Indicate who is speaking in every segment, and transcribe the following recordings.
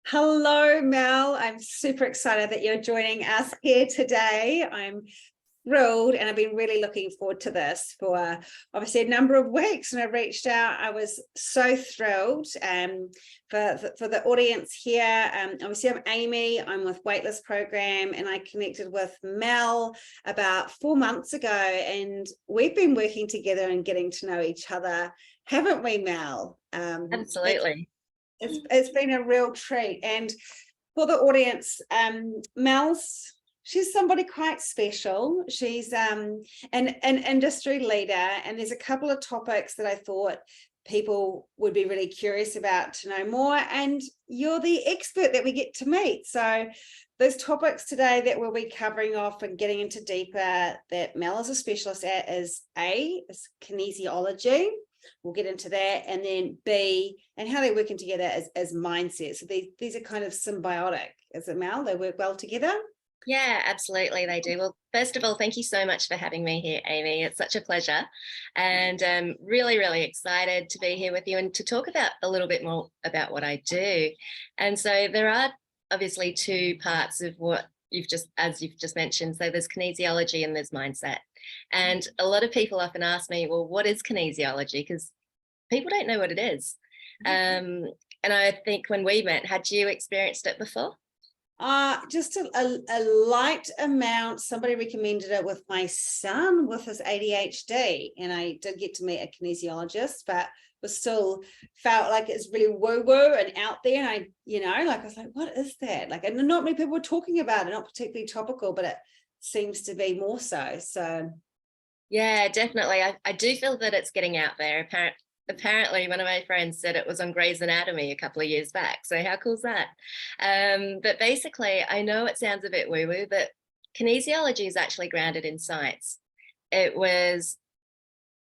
Speaker 1: Hello, Mel. I'm super excited that you're joining us here today. I'm thrilled, and I've been really looking forward to this for obviously a number of weeks. And I reached out. I was so thrilled. For the audience here, obviously I'm Amy. I'm with Weightless Program, and I connected with Mel about 4 months ago, and we've been working together and getting to know each other, haven't we, Mel?
Speaker 2: Absolutely.
Speaker 1: It's been a real treat. And for the audience, she's somebody quite special. She's an industry leader, and there's a couple of topics that I thought people would be really curious about to know more, and you're the expert that we get to meet. So those topics today that we'll be covering off and getting into deeper, that Mel is a specialist at, is kinesiology. We'll get into that, and then B, and how they're working together as mindset. So these are kind of symbiotic, is it, Mel? They work well together?
Speaker 2: Yeah, absolutely, they do. Well, first of all, thank you so much for having me here, Amy. It's such a pleasure, and really, really excited to be here with you and to talk about a little bit more about what I do. And so there are obviously two parts of what you've just mentioned. So there's kinesiology and there's mindset. And a lot of people often ask me, well, what is kinesiology? Because people don't know what it is. And I think when we met, had you experienced it before?
Speaker 1: Just a light amount. Somebody recommended it with my son with his ADHD, and I did get to meet a kinesiologist, but was still felt like it's really woo-woo and out there. And I was like, what is that? Like, and not many people were talking about it, not particularly topical, but it seems to be more so. So
Speaker 2: yeah, definitely. I do feel that it's getting out there. Apparently, one of my friends said it was on Grey's Anatomy a couple of years back. So how cool is that? But basically, I know it sounds a bit woo-woo, but kinesiology is actually grounded in science. It was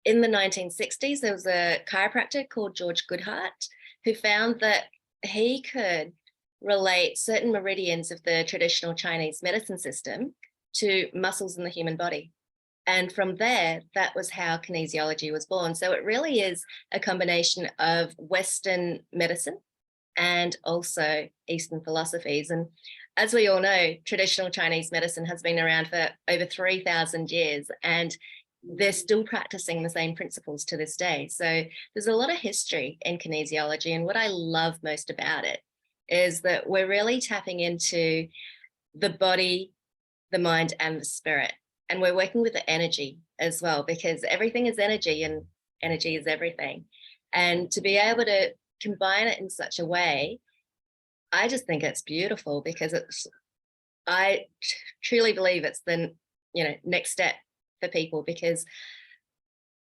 Speaker 2: in the 1960s, there was a chiropractor called George Goodheart who found that he could relate certain meridians of the traditional Chinese medicine system to muscles in the human body. And from there, that was how kinesiology was born. So it really is a combination of Western medicine and also Eastern philosophies. And as we all know, traditional Chinese medicine has been around for over 3,000 years, and they're still practicing the same principles to this day. So there's a lot of history in kinesiology. And what I love most about it is that we're really tapping into the body, the mind, and the spirit. And we're working with the energy as well, because everything is energy and energy is everything. And to be able to combine it in such a way, I just think it's beautiful, because I truly believe it's the next step for people, because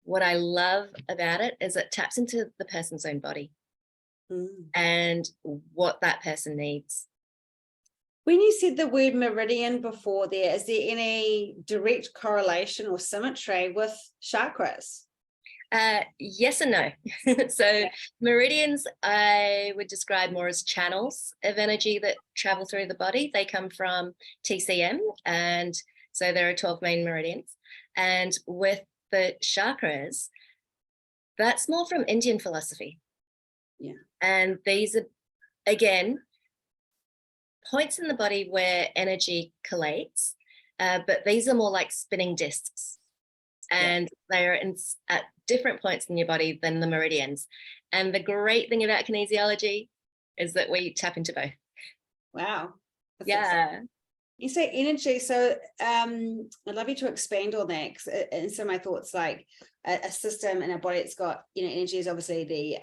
Speaker 2: what I love about it is it taps into the person's own body and what that person needs.
Speaker 1: when you said the word meridian before there, is there any direct correlation or symmetry with chakras?
Speaker 2: Yes and no. So meridians, I would describe more as channels of energy that travel through the body. They come from TCM, and so there are 12 main meridians. And with the chakras, that's more from Indian philosophy.
Speaker 1: Yeah.
Speaker 2: And these are, again, points in the body where energy collates, but these are more like spinning discs. And they're at different points in your body than the meridians. And the great thing about kinesiology is that we tap into both.
Speaker 1: Wow. That's
Speaker 2: yeah.
Speaker 1: Exciting. You say energy, so I'd love you to expand on that. And so my thoughts, like a system in our body, it's got, energy is obviously the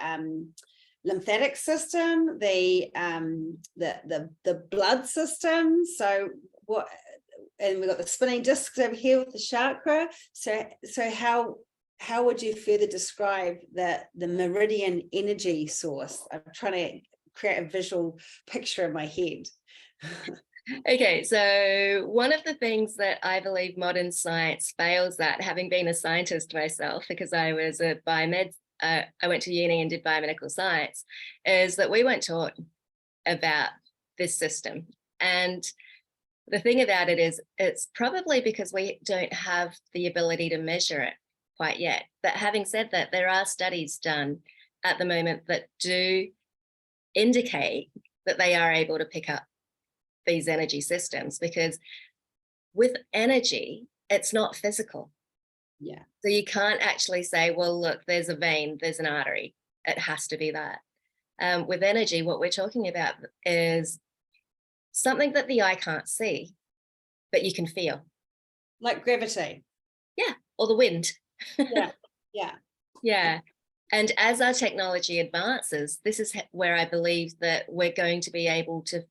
Speaker 1: lymphatic system, the blood system. So what? And we've got the spinning discs over here with the chakra. So how would you further describe the meridian energy source? I'm trying to create a visual picture in my head.
Speaker 2: Okay, so one of the things that I believe modern science fails at, having been a scientist myself, because I was a biomed, I went to uni and did biomedical science, is that we weren't taught about this system. And the thing about it is, it's probably because we don't have the ability to measure it quite yet. But having said that, there are studies done at the moment that do indicate that they are able to pick up these energy systems, because with energy, it's not physical.
Speaker 1: Yeah.
Speaker 2: So you can't actually say, well, look, there's a vein, there's an artery. It has to be that. With energy, what we're talking about is something that the eye can't see, but you can feel.
Speaker 1: Like gravity.
Speaker 2: Yeah, or the wind.
Speaker 1: Yeah. Yeah.
Speaker 2: Yeah. And as our technology advances, this is where I believe that we're going to be able to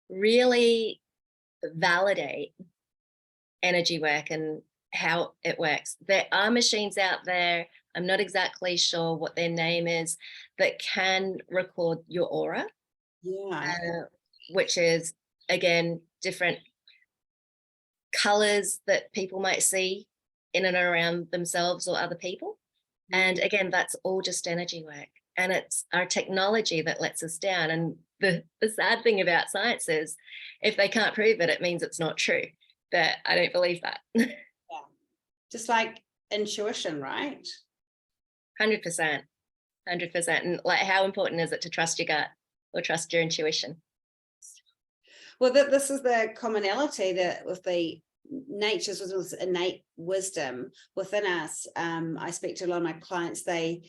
Speaker 2: really validate energy work and how it works. There are machines out there, I'm not exactly sure what their name is, that can record your aura,
Speaker 1: Yeah.
Speaker 2: which is, again, different colors that people might see in and around themselves or other people. And again, that's all just energy work. And it's our technology that lets us down. And the sad thing about science is, if they can't prove it, it means it's not true. But I don't believe that.
Speaker 1: Yeah. Just like intuition, right?
Speaker 2: 100%. 100%. And like, how important is it to trust your gut or trust your intuition?
Speaker 1: Well, this is the commonality that with the nature's innate wisdom within us. I speak to a lot of my clients, they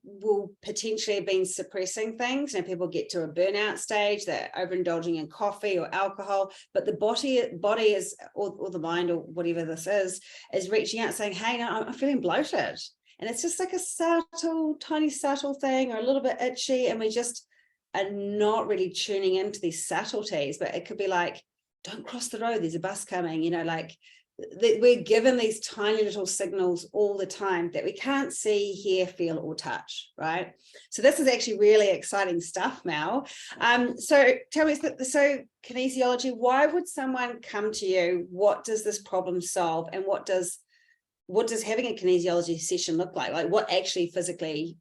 Speaker 1: will potentially have been suppressing things, and people get to a burnout stage, they're overindulging in coffee or alcohol, but the body is, or the mind, or whatever this is reaching out saying, hey, no, I'm feeling bloated. And it's just like a subtle, tiny, subtle thing, or a little bit itchy, and we just are not really tuning into these subtleties. But it could be like, don't cross the road, there's a bus coming, like we're given these tiny little signals all the time that we can't see, hear, feel, or touch, right? So this is actually really exciting stuff, Mel. So tell me, so kinesiology, why would someone come to you? What does this problem solve? And what does having a kinesiology session look like? Like, what actually physically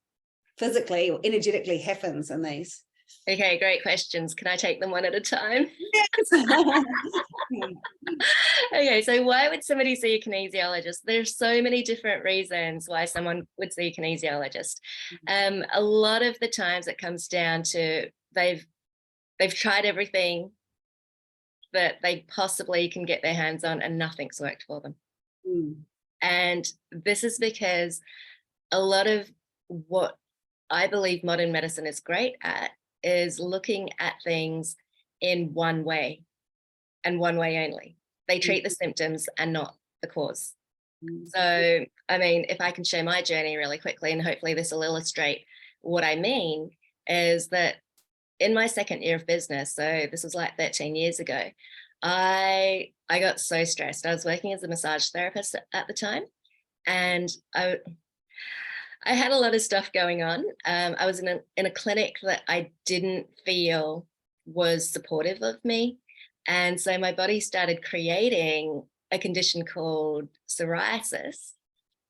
Speaker 1: or energetically happens in these?
Speaker 2: Okay, great questions. Can I take them one at a time?
Speaker 1: Yes.
Speaker 2: Okay, so why would somebody see a kinesiologist? There's so many different reasons why someone would see a kinesiologist. A lot of the times it comes down to they've tried everything that they possibly can get their hands on, and nothing's worked for them. And this is because a lot of what I believe modern medicine is great at is looking at things in one way, and one way only. They treat the symptoms and not the cause. So, I mean, if I can share my journey really quickly, and hopefully this will illustrate what I mean, is that in my second year of business, so this was like 13 years ago, I got so stressed. I was working as a massage therapist at the time, and I had a lot of stuff going on. I was in a clinic that I didn't feel was supportive of me. And so my body started creating a condition called psoriasis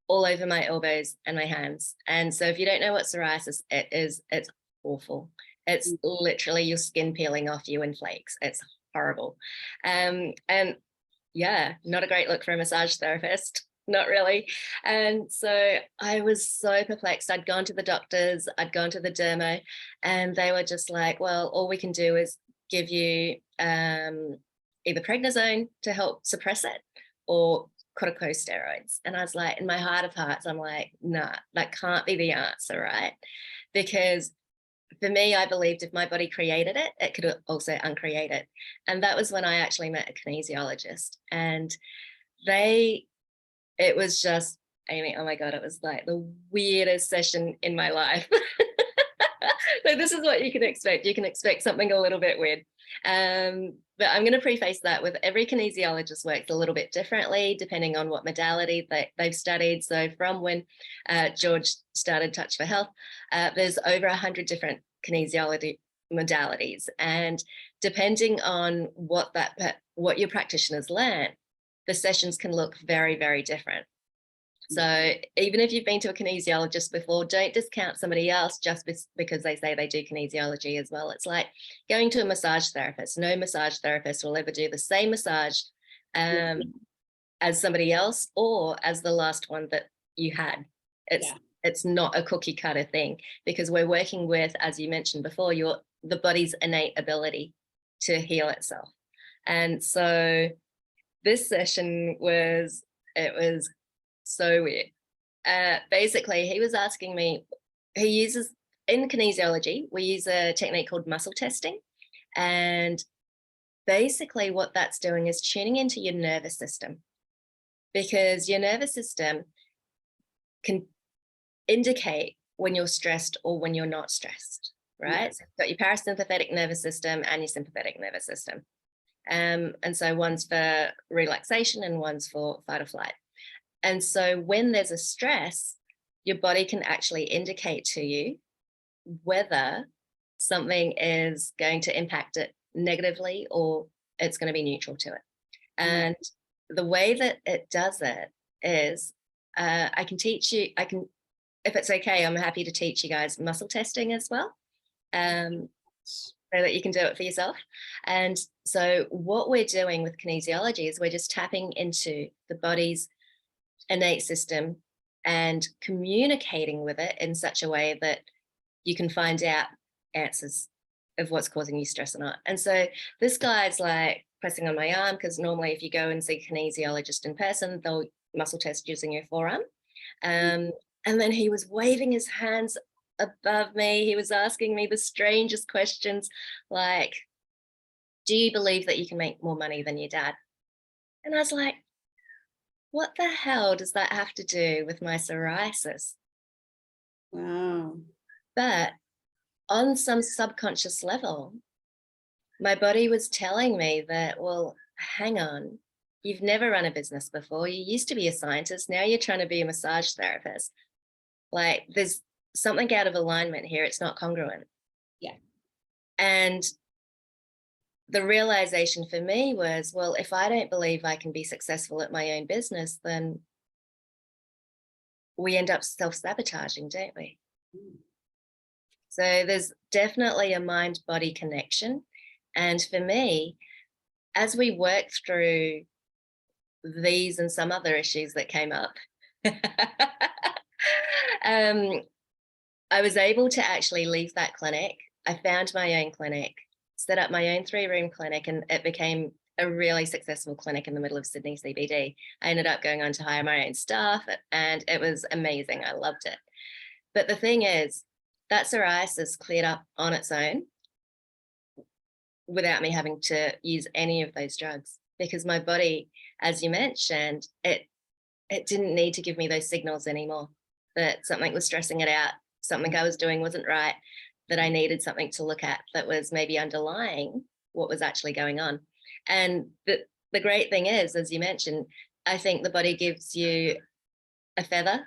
Speaker 2: all over my elbows and my hands. And so if you don't know what psoriasis is, it's awful. It's literally your skin peeling off you in flakes. It's horrible. And yeah, not a great look for a massage therapist. Not really. And so I was so perplexed. I'd gone to the doctors, I'd gone to the dermo, and they were just like, well, all we can do is give you either prednisone to help suppress it, or corticosteroids. And I was like, in my heart of hearts, I'm like, nah, that can't be the answer, right? Because for me, I believed if my body created it, it could also uncreate it. And that was when I actually met a kinesiologist. And it was just, Amy, oh my God, it was like the weirdest session in my life. So this is what you can expect. You can expect something a little bit weird. But I'm going to preface that with every kinesiologist works a little bit differently, depending on what modality they've studied. So from when George started Touch for Health, there's over 100 different kinesiology modalities. And depending on what your practitioners learn, the sessions can look very, very different. So even if you've been to a kinesiologist before, don't discount somebody else just because they say they do kinesiology as well. It's like going to a massage therapist. No massage therapist will ever do the same massage as somebody else, or as the last one that you had. It's it's not a cookie cutter thing, because we're working with, as you mentioned before, the body's innate ability to heal itself. And so this session was so weird. Basically, he was asking me, in kinesiology, we use a technique called muscle testing. And basically what that's doing is tuning into your nervous system, because your nervous system can indicate when you're stressed or when you're not stressed, right? So you've got your parasympathetic nervous system and your sympathetic nervous system. And so one's for relaxation and one's for fight or flight. And so when there's a stress, your body can actually indicate to you whether something is going to impact it negatively or it's going to be neutral to it. And the way that it does it is, I can teach you, if it's okay, I'm happy to teach you guys muscle testing as well, so that you can do it for yourself. And so what we're doing with kinesiology is we're just tapping into the body's innate system and communicating with it in such a way that you can find out answers of what's causing you stress or not. And so this guy's like pressing on my arm, because normally if you go and see a kinesiologist in person, they'll muscle test using your forearm. And then he was waving his hands above me. He was asking me the strangest questions, like, do you believe that you can make more money than your dad? And I was like, what the hell does that have to do with my psoriasis?
Speaker 1: Wow.
Speaker 2: But on some subconscious level, my body was telling me that, well, hang on, you've never run a business before. You used to be a scientist. Now you're trying to be a massage therapist. Like, there's something out of alignment here. It's not congruent.
Speaker 1: Yeah.
Speaker 2: And the realization for me was, well, if I don't believe I can be successful at my own business, then we end up self-sabotaging, don't we? So there's definitely a mind-body connection. And for me, as we worked through these and some other issues that came up, I was able to actually leave that clinic. I found my own clinic, set up my own 3-room clinic, and it became a really successful clinic in the middle of Sydney CBD. I ended up going on to hire my own staff, and it was amazing. I loved it. But the thing is, that psoriasis cleared up on its own without me having to use any of those drugs, because my body, as you mentioned, it didn't need to give me those signals anymore, that something was stressing it out, something I was doing wasn't right, that I needed something to look at that was maybe underlying what was actually going on. And the great thing is, as you mentioned, I think the body gives you a feather,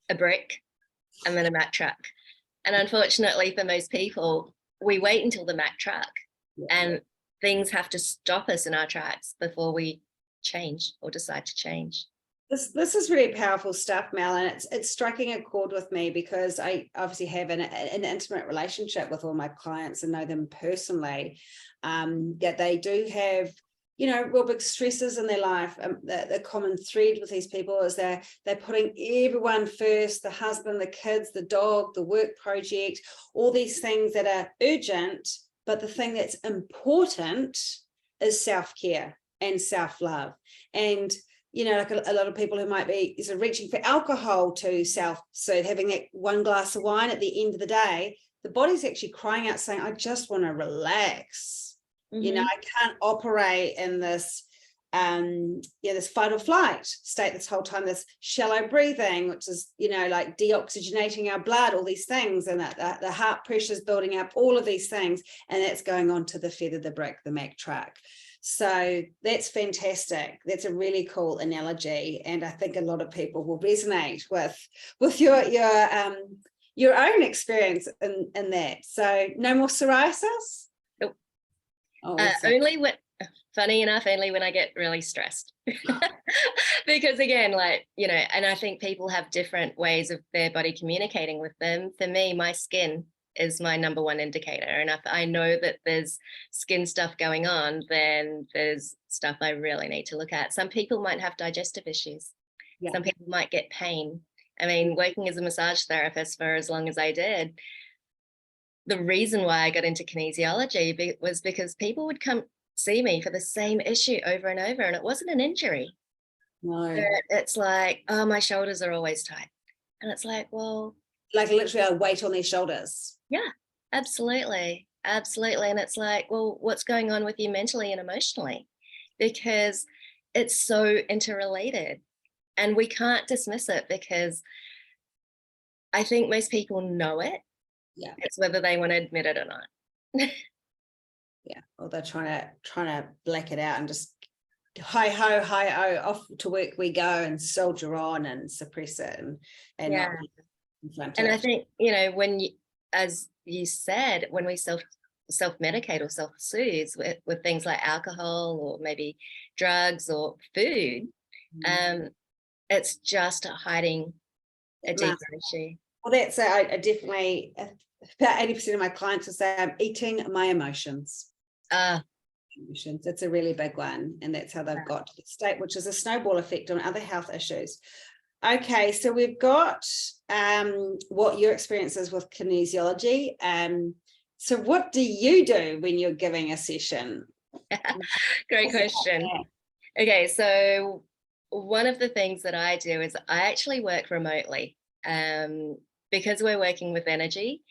Speaker 2: a brick, and then a Mack truck. And unfortunately for most people, we wait until the Mack truck, and things have to stop us in our tracks before we change or decide to change.
Speaker 1: This is really powerful stuff, Mel, and it's striking a chord with me, because I obviously have an intimate relationship with all my clients and know them personally. That they do have, you know, real big stresses in their life. The common thread with these people is they're putting everyone first: the husband, the kids, the dog, the work project, all these things that are urgent. But the thing that's important is self-care and self-love. And you know, like a lot of people who might be reaching for alcohol to self-soothe, having that one glass of wine at the end of the day, the body's actually crying out saying, I just want to relax. You know, I can't operate in this, this fight or flight state this whole time, this shallow breathing, which is, you know, like deoxygenating our blood, all these things, and the heart pressure's building up, all of these things, and that's going on to the feather, the brick, the Mack truck. So that's fantastic. That's a really cool analogy, and I think a lot of people will resonate with your own experience in that. So no more psoriasis?
Speaker 2: Nope.
Speaker 1: Oh,
Speaker 2: only when I get really stressed. Because again, like, you know, and I think people have different ways of their body communicating with them. For me, my skin is my number one indicator. And if I know that there's skin stuff going on, then there's stuff I really need to look at. Some people might have digestive issues. Some people might get pain. I mean, working as a massage therapist for as long as I did, the reason why I got into kinesiology was because people would come see me for the same issue over and over, and it wasn't an injury.
Speaker 1: No.
Speaker 2: But it's like, oh, my shoulders are always tight. And it's like, well,
Speaker 1: Like literally a weight on their shoulders.
Speaker 2: yeah, absolutely. Absolutely. And it's like, well, what's going on with you mentally and emotionally? Because it's so interrelated. And we can't dismiss it because I think most people know it.
Speaker 1: Yeah.
Speaker 2: It's whether they want to admit it or not.
Speaker 1: Yeah. Or they're trying to black it out and just hi ho, hi oh, off to work we go and soldier on and suppress it and
Speaker 2: Yeah.
Speaker 1: not confront
Speaker 2: And
Speaker 1: it.
Speaker 2: I think, you know, when you, as you said, when we self-medicate or self-soothe with things like alcohol or maybe drugs or food, it's just hiding a deeper issue.
Speaker 1: Well, that's I definitely, about 80% of my clients will say I'm eating my emotions. Emotions. It's a really big one, and that's how they've got to the state, which is a snowball effect on other health issues. Okay, so we've got what your experience is with kinesiology. So what do you do when you're giving a session?
Speaker 2: Great question. Okay, so one of the things that I do is I actually work remotely. Because we're working with energy,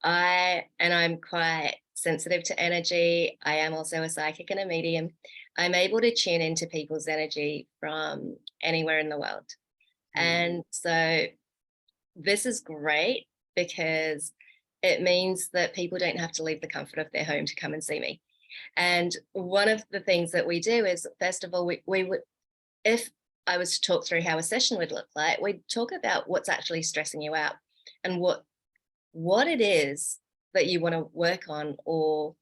Speaker 2: I'm quite sensitive to energy. I am also a psychic and a medium. I'm able to tune into people's energy from anywhere in the world. And so this is great because it means that people don't have to leave the comfort of their home to come and see me. And one of the things that we do is, first of all, we would, if I was to talk through how a session would look like, we'd talk about what's actually stressing you out and what it is that you want to work on, or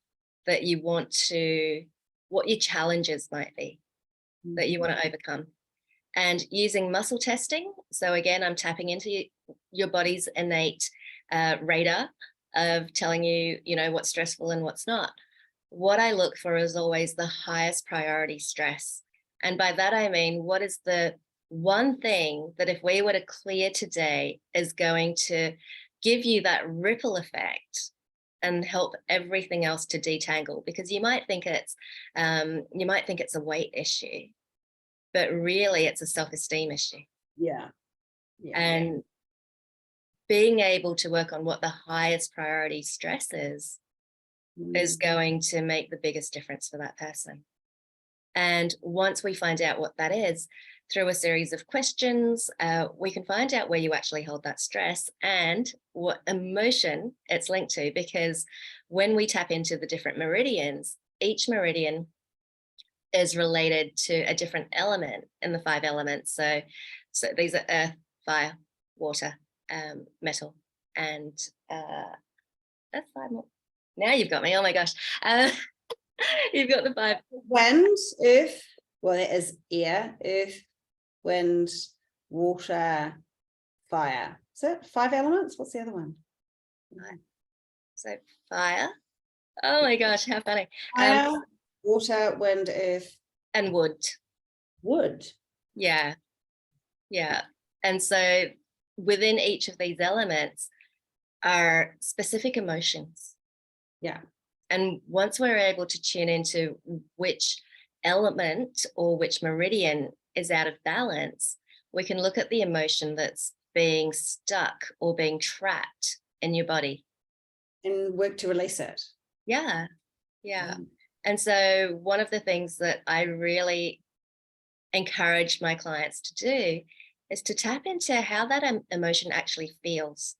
Speaker 2: that you want to, what your challenges might be that you want to overcome. And using muscle testing. So again, I'm tapping into your body's innate radar of telling you, you know, what's stressful and what's not. What I look for is always the highest priority stress. And by that, I mean, what is the one thing that if we were to clear today is going to give you that ripple effect and help everything else to detangle? Because you might think it's a weight issue, but really it's a self-esteem issue.
Speaker 1: Yeah.
Speaker 2: And being able to work on what the highest priority stress is going to make the biggest difference for that person. And once we find out what that is, through a series of questions, we can find out where you actually hold that stress and what emotion it's linked to. Because when we tap into the different meridians, each meridian is related to a different element in the 5 elements. So these are earth, fire, water, metal, and that's 5 more. Now you've got me. Oh my gosh. You've got the 5.
Speaker 1: Wind, earth, well, that is air, earth, wind, water, fire. Is it 5 elements? What's the other one?
Speaker 2: So fire. Oh my gosh, how funny.
Speaker 1: Fire, water, wind, earth.
Speaker 2: And wood.
Speaker 1: Wood.
Speaker 2: Yeah. Yeah. And so within each of these elements are specific emotions.
Speaker 1: Yeah.
Speaker 2: And once we're able to tune into which element or which meridian is out of balance, we can look at the emotion that's being stuck or being trapped in your body.
Speaker 1: And work to release it.
Speaker 2: Yeah. Yeah. And so one of the things that I really encourage my clients to do is to tap into how that emotion actually feels.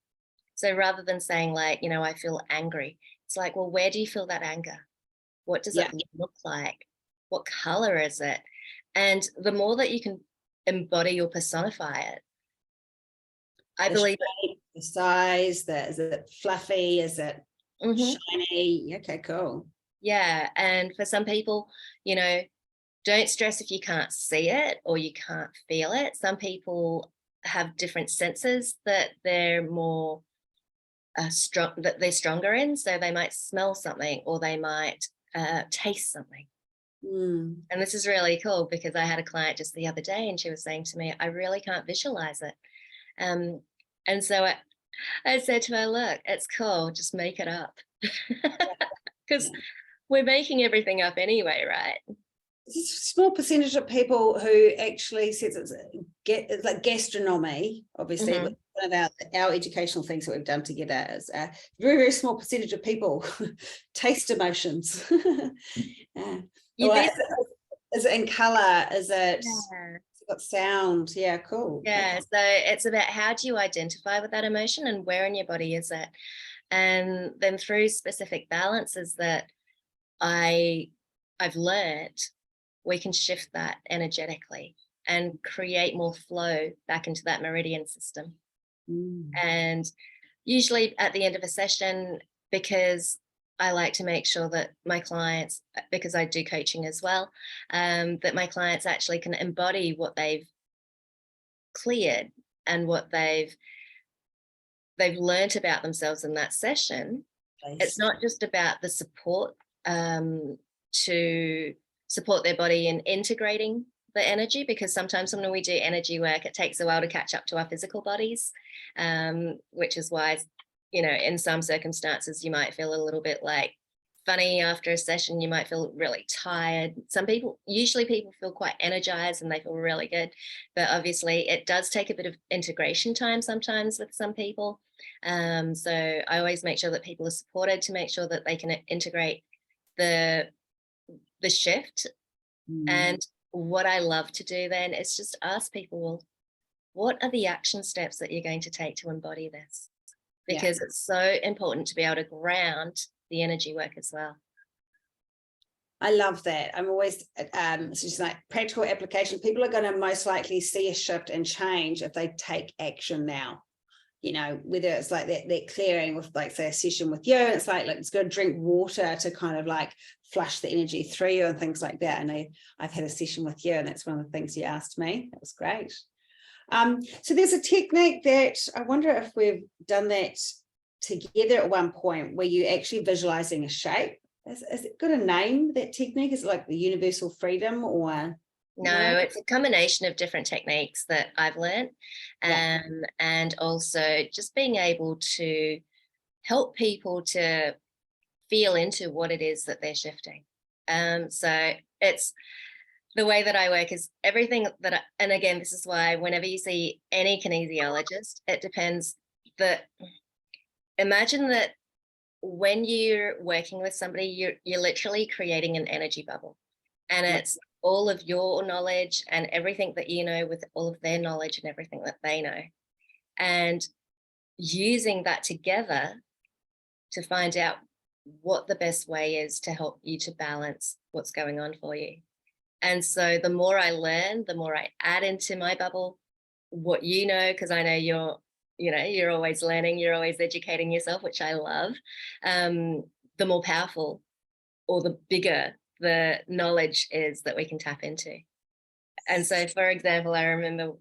Speaker 2: So rather than saying like, you know, I feel angry, it's like, well, where do you feel that anger? What does it look like? What color is it? And the more that you can embody or personify it, I believe
Speaker 1: the size, is it fluffy? Is it shiny? Okay, cool.
Speaker 2: Yeah. And for some people, you know, don't stress if you can't see it or you can't feel it. Some people have different senses that they're more strong, that they're stronger in. So they might smell something or they might taste something. And this is really cool because I had a client just the other day and she was saying to me, I really can't visualize it. And so I said to her, look, it's cool, just make it up. Because we're making everything up anyway, right?
Speaker 1: There's a small percentage of people who actually says it's like gastronomy, obviously.
Speaker 2: Mhm.
Speaker 1: One of our educational things that we've done together is a very, very small percentage of people taste emotions.
Speaker 2: You'd be
Speaker 1: Is it in color? Is it
Speaker 2: Yeah.
Speaker 1: got sound? Yeah, cool.
Speaker 2: Yeah,
Speaker 1: Okay.
Speaker 2: so it's about how do you identify with that emotion and where in your body is it? And then through specific balances that I've learned, we can shift that energetically and create more flow back into that meridian system. And usually at the end of a session, because I like to make sure that my clients, because I do coaching as well, that my clients actually can embody what they've cleared and what they've learned about themselves in that session. It's not just about the support to support their body in integrating the energy, because sometimes when we do energy work, it takes a while to catch up to our physical bodies, which is why, in some circumstances, you might feel a little bit like funny after a session. You might feel really tired. Usually people feel quite energized and they feel really good, but obviously it does take a bit of integration time sometimes with some people. So I always make sure that people are supported to make sure that they can integrate the shift. And what I love to do then is just ask people, well, what are the action steps that you're going to take to embody this? Because it's so important to be able to ground the energy work as well.
Speaker 1: I love that. I'm always, it's just like practical application. People are going to most likely see a shift and change if they take action now. Whether it's like that clearing with, like, say, a session with you, and it's like let's go drink water to kind of like flush the energy through you and things like that. And I've had a session with you, and that's one of the things you asked me. That was great. So there's a technique that I wonder if we've done that together at one point, where you're actually visualizing a shape. Is it got a name, that technique? Is it like the universal freedom, or?
Speaker 2: No, it's a combination of different techniques that I've learned, and also just being able to help people to feel into what it is that they're shifting. So it's the way that I work is everything that, and again, this is why whenever you see any kinesiologist, it depends imagine that when you're working with somebody, you're literally creating an energy bubble, and it's all of your knowledge and everything that you know with all of their knowledge and everything that they know, and using that together to find out what the best way is to help you to balance what's going on for you. And so the more I learn, the more I add into my bubble what because I know you're always learning, you're always educating yourself, which I love. The more powerful or the bigger the knowledge is that we can tap into. And so, for example, I remember,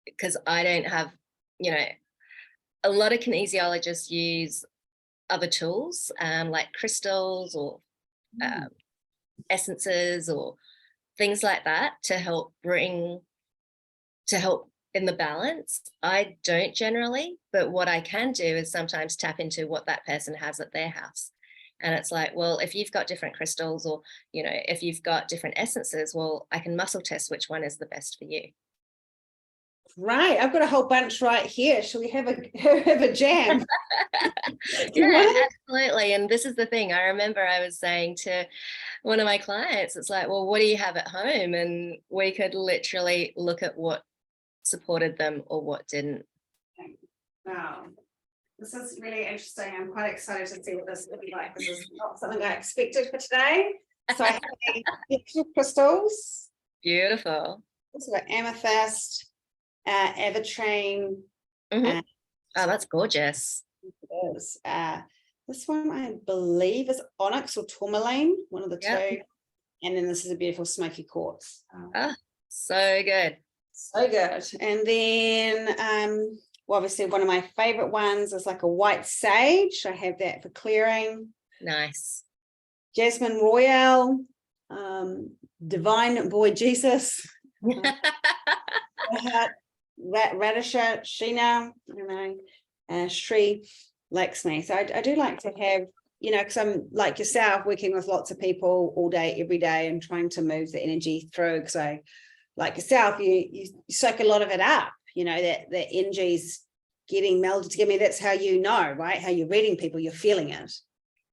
Speaker 2: because I don't have, a lot of kinesiologists use other tools like crystals or essences or things like that to help in the balance. I don't generally, but what I can do is sometimes tap into what that person has at their house. And it's like, well, if you've got different crystals or, if you've got different essences, well, I can muscle test which one is the best for you.
Speaker 1: Right. I've got a whole bunch right here. Shall we have a jam?
Speaker 2: Yeah, absolutely. And this is the thing. I remember I was saying to one of my clients, it's like, well, what do you have at home? And we could literally look at what supported them or what didn't.
Speaker 1: Wow. This is really interesting. I'm quite excited to see what this will be like. This is not something I expected for today. So I have essential crystals.
Speaker 2: Beautiful.
Speaker 1: Also got amethyst, avitrine.
Speaker 2: Oh, that's gorgeous.
Speaker 1: It is. This one I believe is onyx or tourmaline, one of the two. And then this is a beautiful smoky quartz.
Speaker 2: So good.
Speaker 1: So good. And then well, obviously one of my favorite ones is like a white sage. I have that for clearing.
Speaker 2: Nice.
Speaker 1: Jasmine Royale, Divine Boy Jesus. Radisha, Sheena, I don't know, Shri Lakshmi. So I do like to have, you know, because I'm like yourself, working with lots of people all day, every day, and trying to move the energy through. Because I, like yourself, you soak a lot of it up, you know, that the energy's getting melded together. That's how you know, right? How you're reading people, you're feeling it.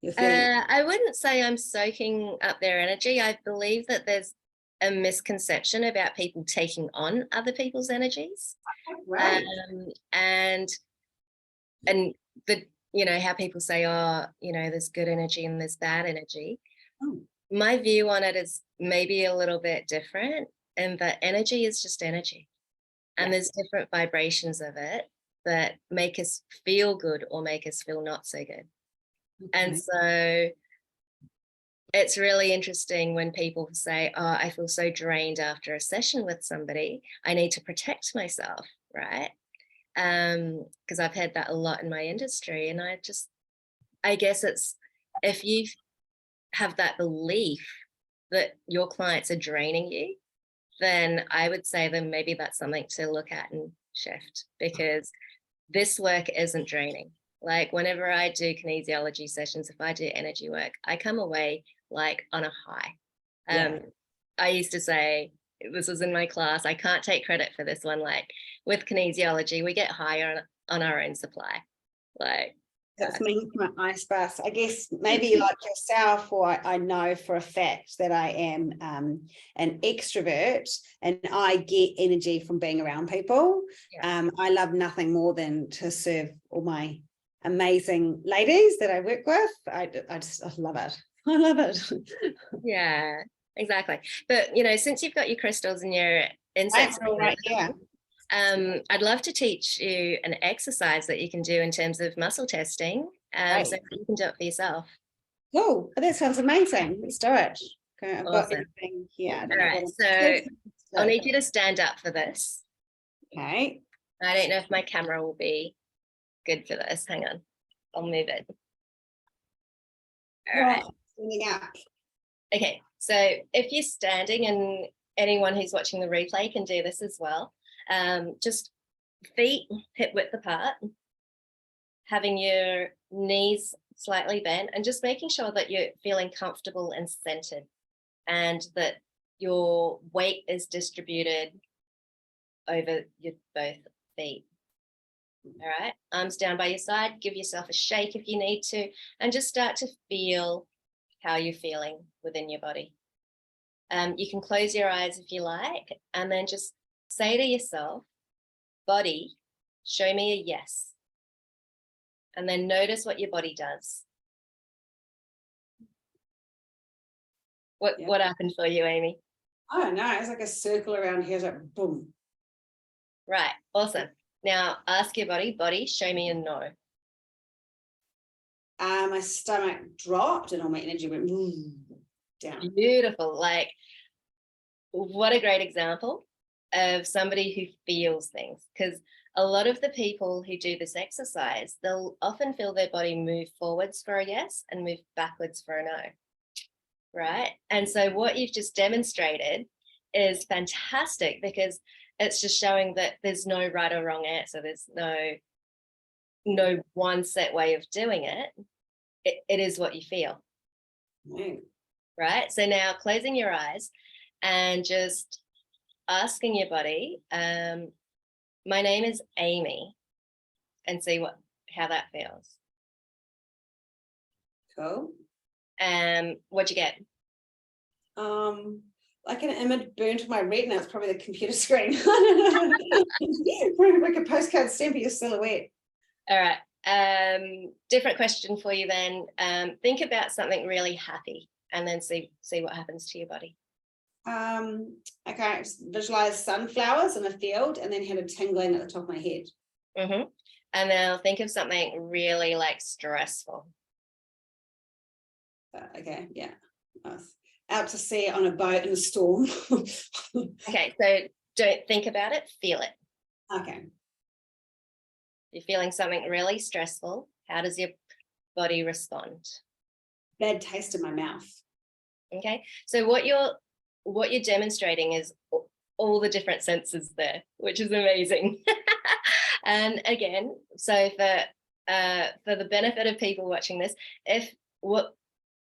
Speaker 1: You're feeling it.
Speaker 2: I wouldn't say I'm soaking up their energy. I believe that there's a misconception about people taking on other people's energies.
Speaker 1: Right.
Speaker 2: And the, you know, how people say, oh, you know, there's good energy and there's bad energy.
Speaker 1: Oh.
Speaker 2: My view on it is maybe a little bit different, and that energy is just energy. And there's different vibrations of it that make us feel good or make us feel not so good. Okay. And so it's really interesting when people say, oh, I feel so drained after a session with somebody. I need to protect myself, right? Because I've had that a lot in my industry. And I guess it's, if you have that belief that your clients are draining you, then I would say that maybe that's something to look at and shift, because this work isn't draining. Like whenever I do kinesiology sessions, if I do energy work, I come away like on a high. I used to say, this was in my class, I can't take credit for this one. Like with kinesiology, we get higher on our own supply. Like
Speaker 1: that's me, my ice bath. I guess maybe like yourself, or I know for a fact that I am an extrovert and I get energy from being around people. I love nothing more than to serve all my amazing ladies that I work with. I love it. I love it.
Speaker 2: Yeah, exactly. But, you know, since you've got your crystals and your insects,
Speaker 1: right, yeah.
Speaker 2: I'd love to teach you an exercise that you can do in terms of muscle testing, so you can do it for yourself.
Speaker 1: Cool. That sounds amazing. Let's do it. Okay, I've got everything here.
Speaker 2: All right, so I'll need you to stand up for this.
Speaker 1: Okay.
Speaker 2: I don't know if my camera will be good for this. Hang on. I'll move it. All right.
Speaker 1: Standing up.
Speaker 2: Okay, so if you're standing, and anyone who's watching the replay can do this as well, just feet hip width apart, having your knees slightly bent, and just making sure that you're feeling comfortable and centered, and that your weight is distributed over your both feet. All right, arms down by your side, give yourself a shake if you need to, and just start to feel how you're feeling within your body. You can close your eyes if you like, and then just say to yourself, body, show me a yes. And then notice what your body does. What happened for you, Amy?
Speaker 1: I don't know. It's like a circle around here. It's like boom.
Speaker 2: Right. Awesome. Now ask your body, show me a no.
Speaker 1: My stomach dropped and all my energy went down.
Speaker 2: Beautiful. Like, what a great example of somebody who feels things. Because a lot of the people who do this exercise, they'll often feel their body move forwards for a yes and move backwards for a no. Right. And so what you've just demonstrated is fantastic, because it's just showing that there's no right or wrong answer. There's no one set way of doing it. It is what you feel. Right. So now closing your eyes and just asking your body, my name is Amy, and see how that feels.
Speaker 1: Cool.
Speaker 2: What'd you get?
Speaker 1: Like an image burned to my retina. It's probably the computer screen. Like a postcard stamp of your silhouette.
Speaker 2: All right. Different question for you then. Think about something really happy, and then see what happens to your body.
Speaker 1: Okay, visualize sunflowers in a field, and then had a tingling at the top of my head.
Speaker 2: Mm-hmm. And now think of something really like stressful.
Speaker 1: Okay, yeah. Out to sea on a boat in a storm.
Speaker 2: Okay, so don't think about it, feel it.
Speaker 1: Okay.
Speaker 2: You're feeling something really stressful. How does your body respond?
Speaker 1: Bad taste in my mouth.
Speaker 2: Okay, so what you're demonstrating is all the different senses there, which is amazing. And again, so for the benefit of people watching this, if what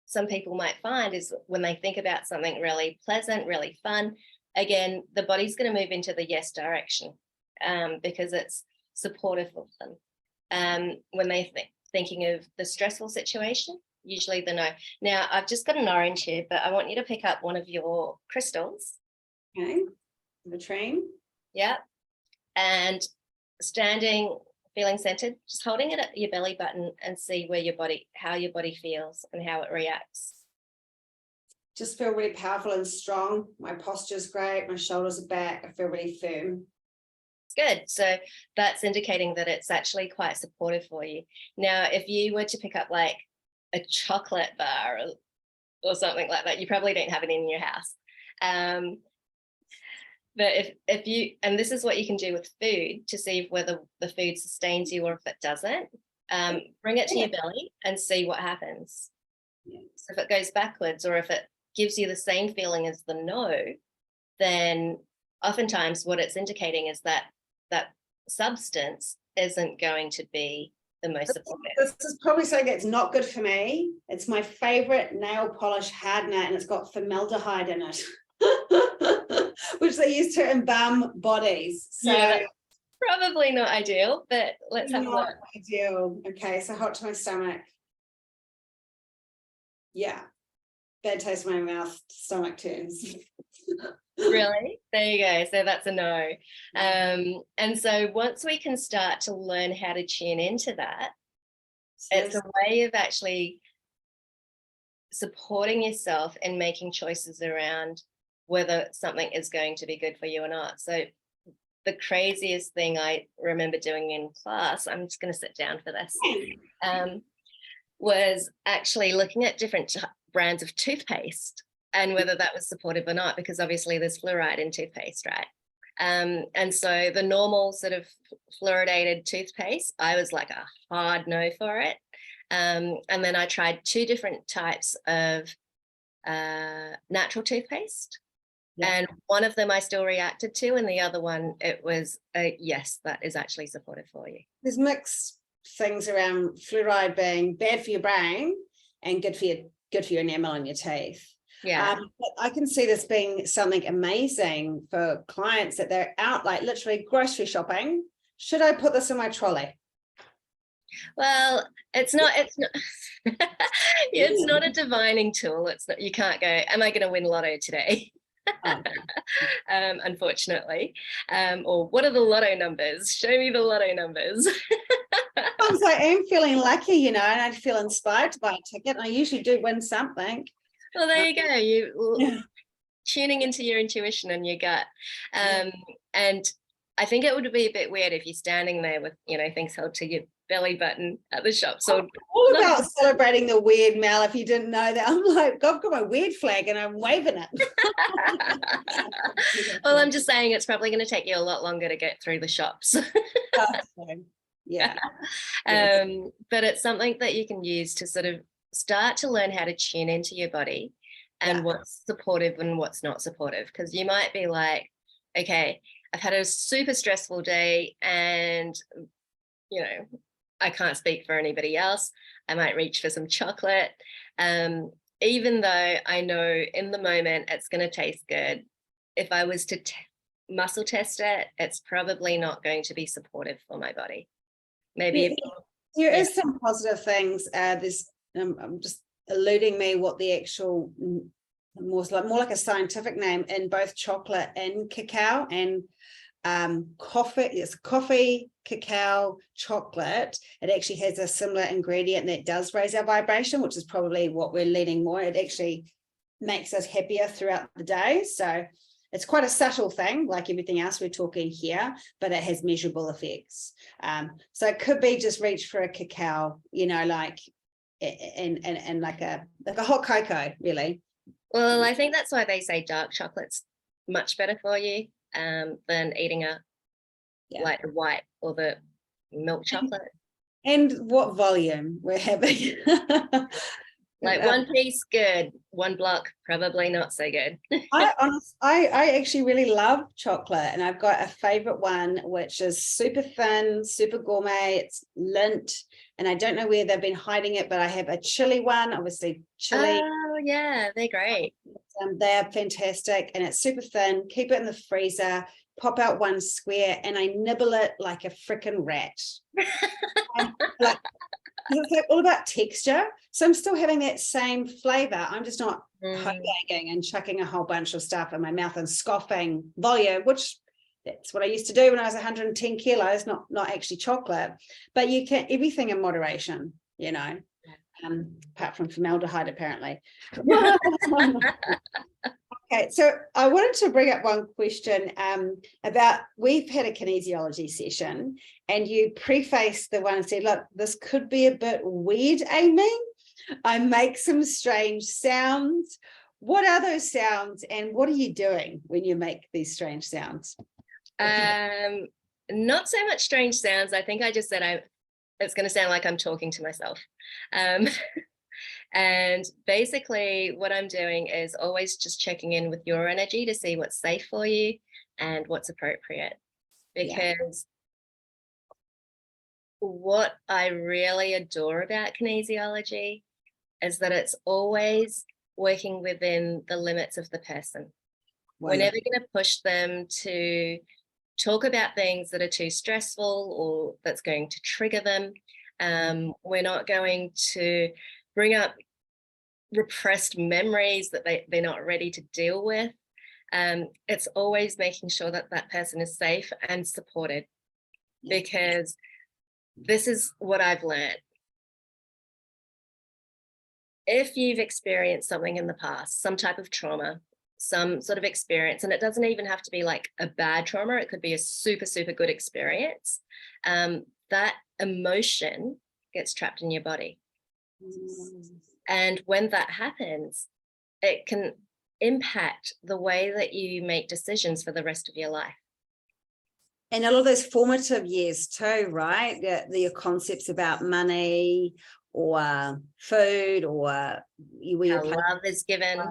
Speaker 2: some people might find is when they think about something really pleasant, really fun, again, the body's going to move into the yes direction, because it's supportive of them. When they thinking of the stressful situation, usually the no. Now, I've just got an orange here, but I want you to pick up one of your crystals.
Speaker 1: Okay, the train.
Speaker 2: Yeah. And standing, feeling centered, just holding it at your belly button and see how your body feels and how it reacts.
Speaker 1: Just feel really powerful and strong. My posture's great. My shoulders are back. I feel really firm.
Speaker 2: Good. So that's indicating that it's actually quite supportive for you. Now, if you were to pick up like a chocolate bar or something like that, you probably don't have it in your house. But if you, and this is what you can do with food to see whether the food sustains you or if it doesn't, bring it to your belly and see what happens. Yeah. So if it goes backwards or if it gives you the same feeling as the no, then oftentimes what it's indicating is that that substance isn't going to be the most supportive.
Speaker 1: This is probably something that's not good for me. It's my favorite nail polish hardener, and it's got formaldehyde in it, which they use to embalm bodies. So
Speaker 2: yeah, probably not ideal, but let's have a look.
Speaker 1: Ideal. Okay, so hot to my stomach. Yeah, bad taste in my mouth, stomach turns.
Speaker 2: Really? There you go. So that's a no. And so once we can start to learn how to tune into that, it's a way of actually supporting yourself and making choices around whether something is going to be good for you or not. So the craziest thing I remember doing in class, I'm just going to sit down for this, was actually looking at different brands of toothpaste and whether that was supportive or not, because obviously there's fluoride in toothpaste, right? And so the normal sort of fluoridated toothpaste, I was like a hard no for it. And then I tried 2 different types of natural toothpaste. Yeah. And one of them I still reacted to, and the other one, it was yes, that is actually supportive for you.
Speaker 1: There's mixed things around fluoride being bad for your brain and good for your enamel and your teeth.
Speaker 2: Yeah,
Speaker 1: but I can see this being something amazing for clients that they're out like literally grocery shopping. Should I put this in my trolley?
Speaker 2: Well, it's not it's not a divining tool. It's not, you can't go, am I going to win lotto today? Unfortunately, or what are the lotto numbers? Show me the lotto numbers.
Speaker 1: Sometimes I am feeling lucky, and I feel inspired to buy a ticket, and I usually do win something.
Speaker 2: Well, there you go. You tuning into your intuition and your gut. And I think it would be a bit weird if you're standing there with, things held to your belly button at the shop. So
Speaker 1: all about celebrating the weird, Mel. If you didn't know that, I'm like, I've got my weird flag and I'm waving it.
Speaker 2: Well, I'm just saying it's probably going to take you a lot longer to get through the shops.
Speaker 1: Yeah.
Speaker 2: But it's something that you can use to sort of start to learn how to tune into your body and what's supportive and what's not supportive. Because you might be like, okay, I've had a super stressful day and, I can't speak for anybody else. I might reach for some chocolate. Even though I know in the moment it's going to taste good, if I was to muscle test it, it's probably not going to be supportive for my body. Maybe
Speaker 1: there is some positive things. I'm just eluding me what the actual more like a scientific name in both chocolate and cacao and coffee. It's coffee, cacao, chocolate. It actually has a similar ingredient that does raise our vibration, which is probably what we're leaning more. It actually makes us happier throughout the day. So it's quite a subtle thing, like everything else we're talking here, but it has measurable effects. So it could be just reach for a cacao, like and like a hot cocoa, really.
Speaker 2: Well, I think that's why they say dark chocolate's much better for you than eating like the white or the milk chocolate.
Speaker 1: And what volume we're having.
Speaker 2: Like one piece, good. One block, probably not so good.
Speaker 1: I actually really love chocolate, and I've got a favorite one, which is super thin, super gourmet. It's Lindt, and I don't know where they've been hiding it, but I have a chili one, obviously chili.
Speaker 2: Oh yeah, they're great.
Speaker 1: They're fantastic, and it's super thin. Keep it in the freezer, pop out one square, and I nibble it like a freaking rat. Like, it's like all about texture. So I'm still having that same flavor. I'm just not gagging and chucking a whole bunch of stuff in my mouth and scoffing volume, which that's what I used to do when I was 110 kilos, not actually chocolate. But you can, everything in moderation, you know, apart from formaldehyde, apparently. Okay, so I wanted to bring up one question about, we've had a kinesiology session, and you prefaced the one and said, look, this could be a bit weird, Amy. I make some strange sounds. What are those sounds, and what are you doing when you make these strange sounds?
Speaker 2: Not so much strange sounds. I think I just said it's going to sound like I'm talking to myself. And basically what I'm doing is always just checking in with your energy to see what's safe for you and what's appropriate. Because what I really adore about kinesiology is that it's always working within the limits of the person. We're never going to push them to talk about things that are too stressful or that's going to trigger them. We're not going to bring up repressed memories that they're not ready to deal with. It's always making sure that that person is safe and supported, because this is what I've learned. If you've experienced something in the past, some type of trauma, some sort of experience, and it doesn't even have to be like a bad trauma, it could be a super, super good experience, that emotion gets trapped in your body. And when that happens, it can impact the way that you make decisions for the rest of your life.
Speaker 1: And a lot of those formative years too, right? The concepts about money or food or
Speaker 2: where love is given.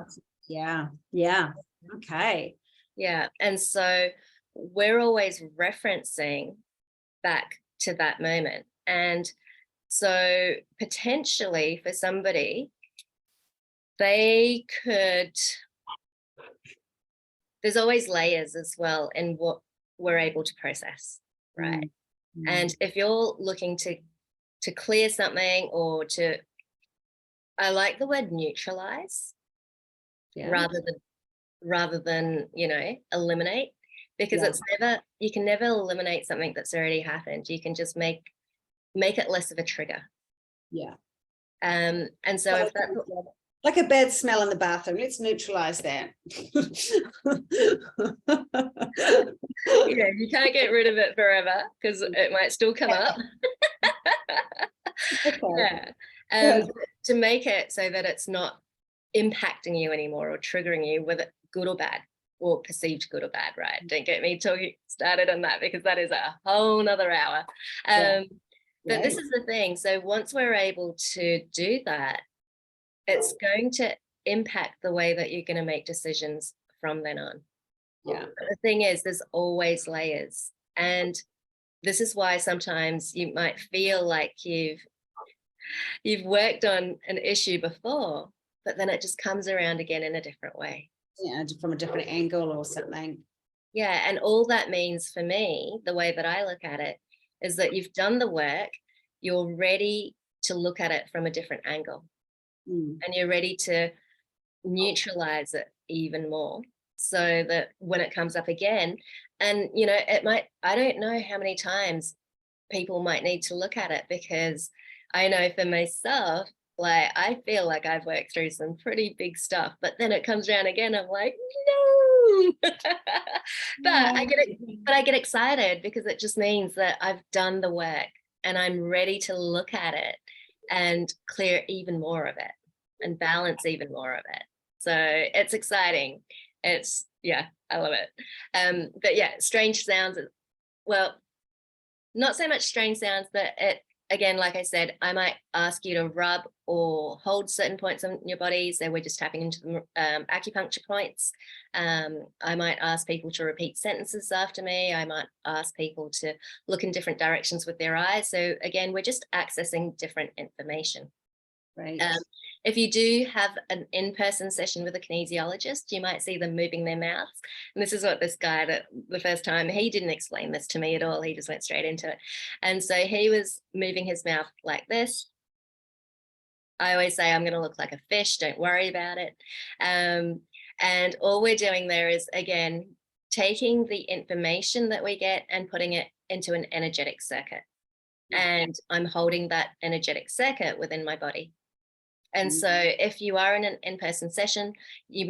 Speaker 1: Yeah. Okay.
Speaker 2: Yeah. And so we're always referencing back to that moment. And so potentially for somebody, they could, there's always layers as well in what we're able to process, right? And if you're looking to clear something or to, I like the word neutralize rather than, you know, eliminate, because it's never, you can never eliminate something that's already happened. You can just make it less of a trigger. And so if that's
Speaker 1: like a bad smell in the bathroom, let's neutralize that.
Speaker 2: You can't get rid of it forever because it might still come up. To make it so that it's not impacting you anymore or triggering you, whether good or bad, or perceived good or bad, right? Don't get me talking started on that, because that is a whole nother hour. But this is the thing. So once we're able to do that, it's going to impact the way that you're going to make decisions from then on. But the thing is, there's always layers. And this is why sometimes you might feel like you've worked on an issue before, but then it just comes around again in a different way.
Speaker 1: From a different angle or something.
Speaker 2: And all that means for me, the way that I look at it, is that you've done the work, you're ready to look at it from a different angle. And you're ready to neutralize it even more, so that when it comes up again, and you know, it might, I don't know how many times people might need to look at it, because I know for myself, like, I feel like I've worked through some pretty big stuff, but then it comes around again, I'm like, no. But I get excited, because it just means that I've done the work and I'm ready to look at it and clear even more of it and balance even more of it. So it's exciting. It's, I love it. But strange sounds, well, not so much strange sounds, but again, like I said, I might ask you to rub or hold certain points on your body. So we're just tapping into the acupuncture points. I might ask people to repeat sentences after me. I might ask people to look in different directions with their eyes. So again, we're just accessing different information.
Speaker 1: Right.
Speaker 2: If you do have an in-person session with a kinesiologist, you might see them moving their mouths. And this is what this guy, that the first time, he didn't explain this to me at all. He just went straight into it. And so he was moving his mouth like this. I always say, I'm going to look like a fish. Don't worry about it. And all we're doing there is, again, taking the information that we get and putting it into an energetic circuit. And I'm holding that energetic circuit within my body. And so if you are in an in-person session, they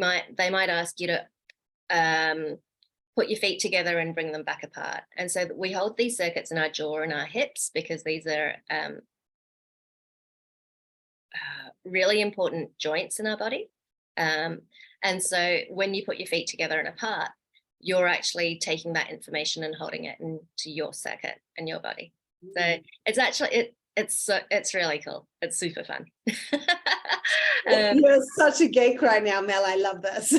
Speaker 2: might ask you to put your feet together and bring them back apart. And so we hold these circuits in our jaw and our hips, because these are really important joints in our body. And so when you put your feet together and apart, you're actually taking that information and holding it into your circuit and your body. So it's actually, it's really cool. It's super fun.
Speaker 1: You're such a geek right now, Mel. I love this.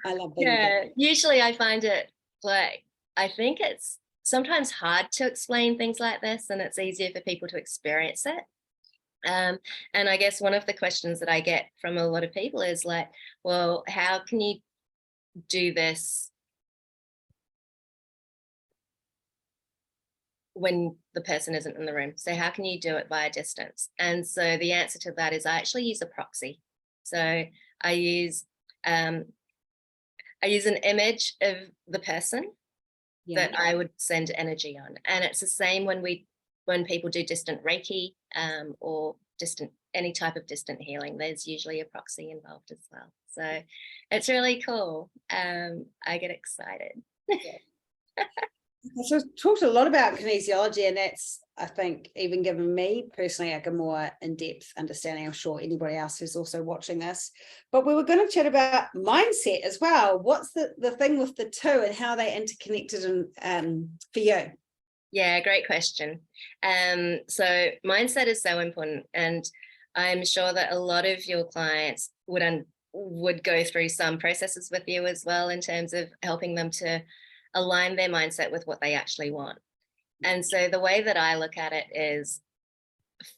Speaker 1: I love being
Speaker 2: yeah, usually I find it like, I think it's sometimes hard to explain things like this, and it's easier for people to experience it. And I guess one of the questions that I get from a lot of people is like, well, how can you do this when the person isn't in the room? So how can you do it via distance? And so the answer to that is I actually use a proxy. So I use an image of the person that I would send energy on. And it's the same when people do distant Reiki or any type of distant healing, there's usually a proxy involved as well. So it's really cool. I get excited.
Speaker 1: So I've talked a lot about kinesiology, and that's, I think, even given me personally like a more in-depth understanding. I'm sure anybody else who's also watching this. But we were going to chat about mindset as well. What's the thing with the two and how they interconnected for you?
Speaker 2: Yeah, great question. So mindset is so important, and I'm sure that a lot of your clients would go through some processes with you as well, in terms of helping them to align their mindset with what they actually want. And so the way that I look at it is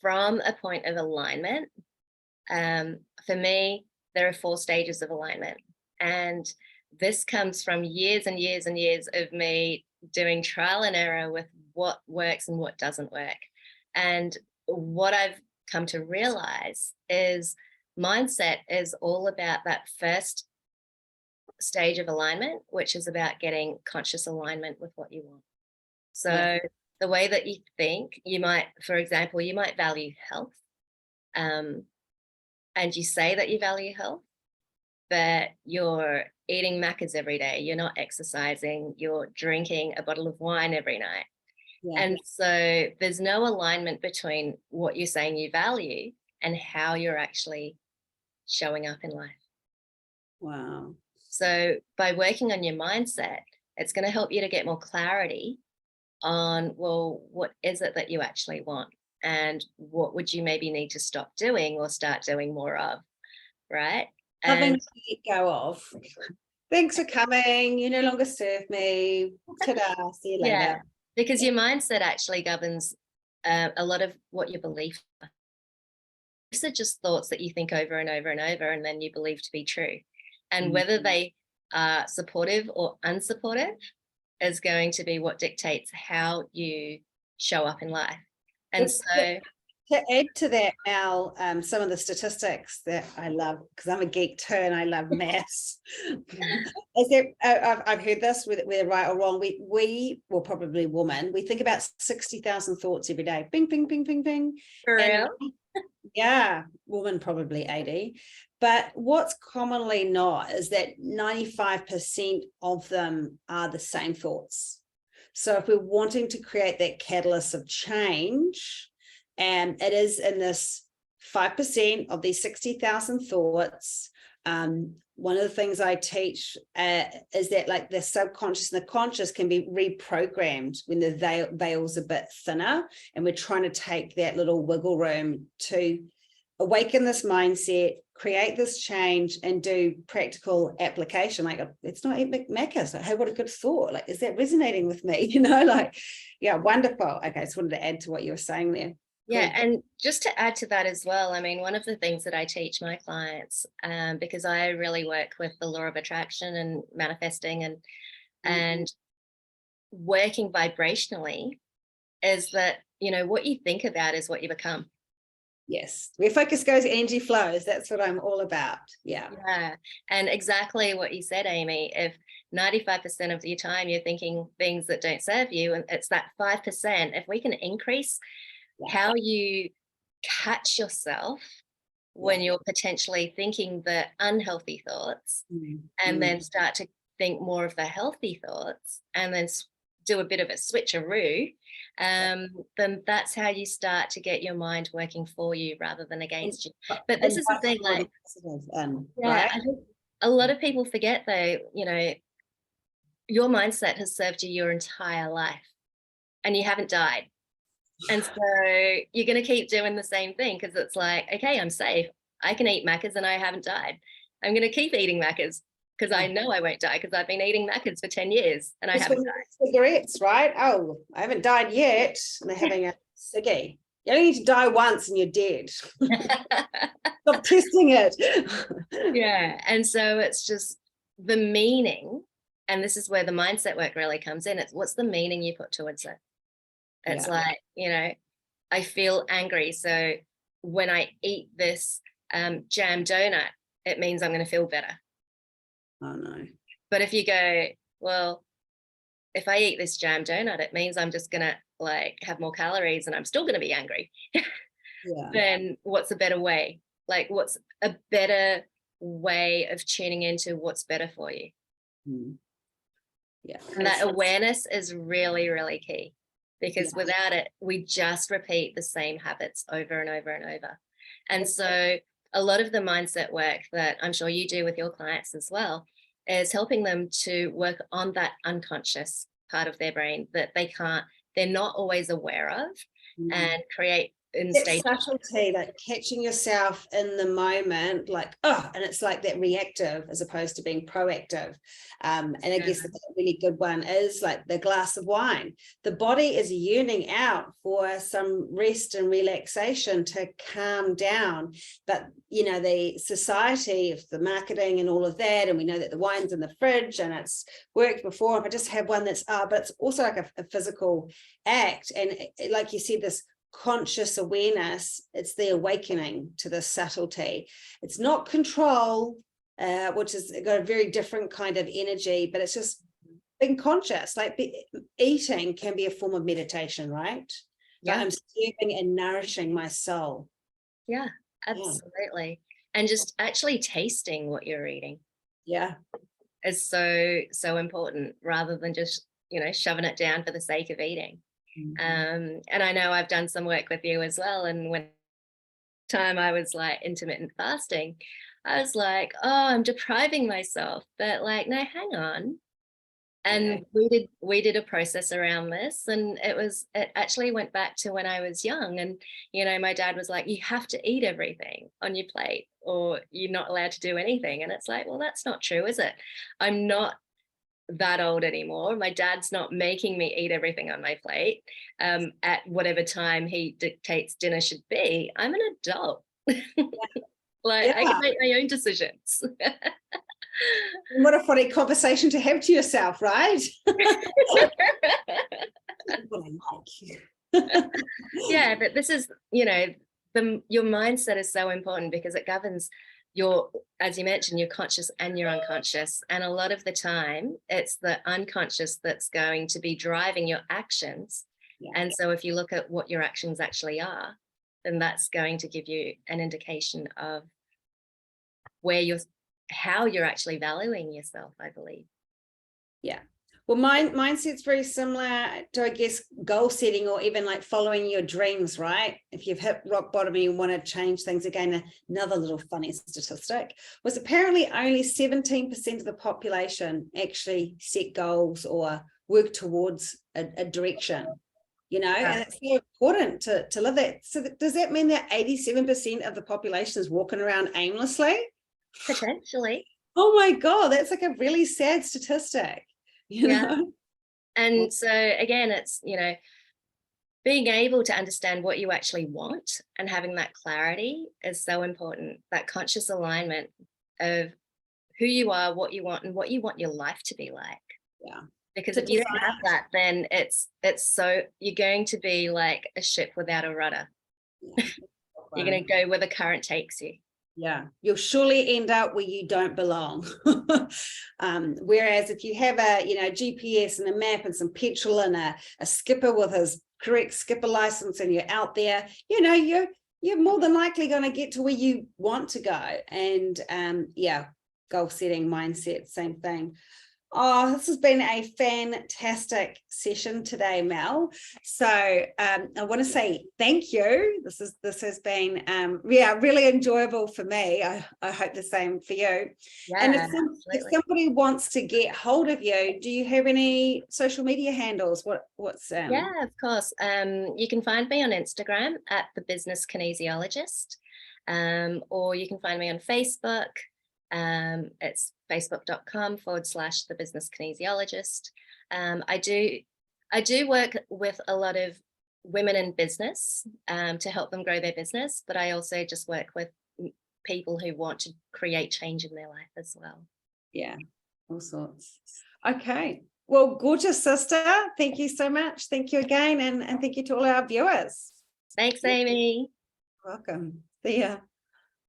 Speaker 2: from a point of alignment. For me, there are 4 stages of alignment. And this comes from years and years and years of me doing trial and error with what works and what doesn't work. And what I've come to realize is mindset is all about that first stage of alignment, which is about getting conscious alignment with what you want. So the way that you think, you might, for example, you might value health, and you say that you value health, but you're eating Maccas every day, you're not exercising, you're drinking a bottle of wine every night. And so there's no alignment between what you're saying you value and how you're actually showing up in life.
Speaker 1: Wow.
Speaker 2: So by working on your mindset, it's going to help you to get more clarity on, well, what is it that you actually want? And what would you maybe need to stop doing or start doing more of, right?
Speaker 1: Nothing to let go of. Thanks for coming. You no longer serve me. Ta-da. See you later.
Speaker 2: Yeah, because your mindset actually governs a lot of what your beliefs are. These are just thoughts that you think over and over and over, and then you believe to be true. And whether they are supportive or unsupportive is going to be what dictates how you show up in life. And so
Speaker 1: to add to that, Mel, some of the statistics that I love, because I'm a geek too and I love maths, is that I've heard this, whether right or wrong, we well, probably women, we think about 60,000 thoughts every day. Bing, bing, bing, bing, bing.
Speaker 2: For real?
Speaker 1: Yeah, woman probably 80. But what's commonly not is that 95% of them are the same thoughts. So if we're wanting to create that catalyst of change, and it is in this 5% of these 60,000 thoughts, one of the things I teach is that like the subconscious and the conscious can be reprogrammed when the veil's a bit thinner, and we're trying to take that little wiggle room to awaken this mindset, create this change, and do practical application. Like, it's not eat macas. Like, hey, what a good thought. Like, is that resonating with me? You know, like, yeah, wonderful. Okay, I just wanted to add to what you were saying there.
Speaker 2: Yeah, and just to add to that as well, I mean, one of the things that I teach my clients, because I really work with the law of attraction and manifesting and working vibrationally, is that, you know, what you think about is what you become.
Speaker 1: Yes, where focus goes, energy flows. That's what I'm all about. Yeah.
Speaker 2: Yeah, and exactly what you said, Amy. If 95% of your time you're thinking things that don't serve you, and it's that 5%, if we can increase how you catch yourself when you're potentially thinking the unhealthy thoughts, and then start to think more of the healthy thoughts, and then do a bit of a switcheroo, then that's how you start to get your mind working for you rather than against you. But this is the thing, like,
Speaker 1: right?
Speaker 2: I think a lot of people forget though, you know, your mindset has served you your entire life and you haven't died. And so you're going to keep doing the same thing, because it's like, okay, I'm safe. I can eat macas and I haven't died. I'm going to keep eating macas because I know I won't die, because I've been eating macas for 10 years and I haven't died.
Speaker 1: Cigarettes, right? Oh, I haven't died yet. And they're having a ciggy. You only need to die once and you're dead. Stop testing it.
Speaker 2: Yeah. And so it's just the meaning. And this is where the mindset work really comes in. It's what's the meaning you put towards it? It's like, you know, I feel angry. So when I eat this jam donut, it means I'm going to feel better.
Speaker 1: Oh, no.
Speaker 2: But if you go, well, if I eat this jam donut, it means I'm just going to like have more calories and I'm still going to be angry. Then what's a better way? Like, what's a better way of tuning into what's better for you?
Speaker 1: Yeah.
Speaker 2: And that awareness is really, really key, because without it, we just repeat the same habits over and over and over. And so a lot of the mindset work that I'm sure you do with your clients as well is helping them to work on that unconscious part of their brain that they're not always aware of, and create
Speaker 1: subtlety, like catching yourself in the moment, like, oh, and it's like that reactive as opposed to being proactive. And I guess the really good one is like the glass of wine. The body is yearning out for some rest and relaxation to calm down, but you know, the society of the marketing and all of that, and we know that the wine's in the fridge and it's worked before. If I just have one that's but it's also like a physical act, and like you said, this conscious awareness, it's the awakening to the subtlety. It's not control, which has got a very different kind of energy, but it's just being conscious. Like eating can be a form of meditation, right? Like I'm serving and nourishing my soul.
Speaker 2: Yeah, absolutely. And just actually tasting what you're eating is so important, rather than just, you know, shoving it down for the sake of eating. And I know I've done some work with you as well. And when time I was like intermittent fasting, I was like, oh, I'm depriving myself. But like, no, hang on. And we did a process around this, and it actually went back to when I was young. And, you know, my dad was like, you have to eat everything on your plate or you're not allowed to do anything. And it's like, well, that's not true, is it? I'm not that old anymore. My dad's not making me eat everything on my plate at whatever time he dictates dinner should be. I'm an adult. Like I can make my own decisions.
Speaker 1: What a funny conversation to have to yourself, right?
Speaker 2: Yeah, but this is, you know, your mindset is so important, because it governs your, as you mentioned, your conscious and your unconscious. And a lot of the time it's the unconscious that's going to be driving your actions. And so if you look at what your actions actually are, then that's going to give you an indication of how you're actually valuing yourself, I believe.
Speaker 1: Yeah. Well, mindset's very similar to, I guess, goal setting, or even like following your dreams, right? If you've hit rock bottom and you want to change things again, another little funny statistic was apparently only 17% of the population actually set goals or work towards a direction, you know, and it's so important to live that. So does that mean that 87% of the population is walking around aimlessly?
Speaker 2: Potentially.
Speaker 1: Oh my God, that's like a really sad statistic. You know?
Speaker 2: And so again, it's, you know, being able to understand what you actually want and having that clarity is so important. That conscious alignment of who you are, what you want, and what you want your life to be like.
Speaker 1: Yeah.
Speaker 2: Because if you don't have that, then it's so, you're going to be like a ship without a rudder.
Speaker 1: Yeah.
Speaker 2: You're going to go where the current takes you.
Speaker 1: Yeah, you'll surely end up where you don't belong. Whereas if you have a, you know, GPS and a map and some petrol and a skipper with his correct skipper license, and you're out there, you know, you're more than likely going to get to where you want to go. And yeah, goal setting, mindset, same thing. Oh, this has been a fantastic session today, Mel. So I want to say thank you. This has been really enjoyable for me. I hope the same for you.
Speaker 2: Yeah,
Speaker 1: and if somebody wants to get hold of you, do you have any social media handles? What's
Speaker 2: Yeah, of course. You can find me on Instagram at the Business Kinesiologist, or you can find me on Facebook. It's facebook.com/the Business Kinesiologist. I do work with a lot of women in business to help them grow their business, but I also just work with people who want to create change in their life as well.
Speaker 1: Yeah, all sorts. Okay. Well, gorgeous sister. Thank you so much. Thank you again. And thank you to all our viewers.
Speaker 2: Thanks, Amy.
Speaker 1: Welcome. See ya.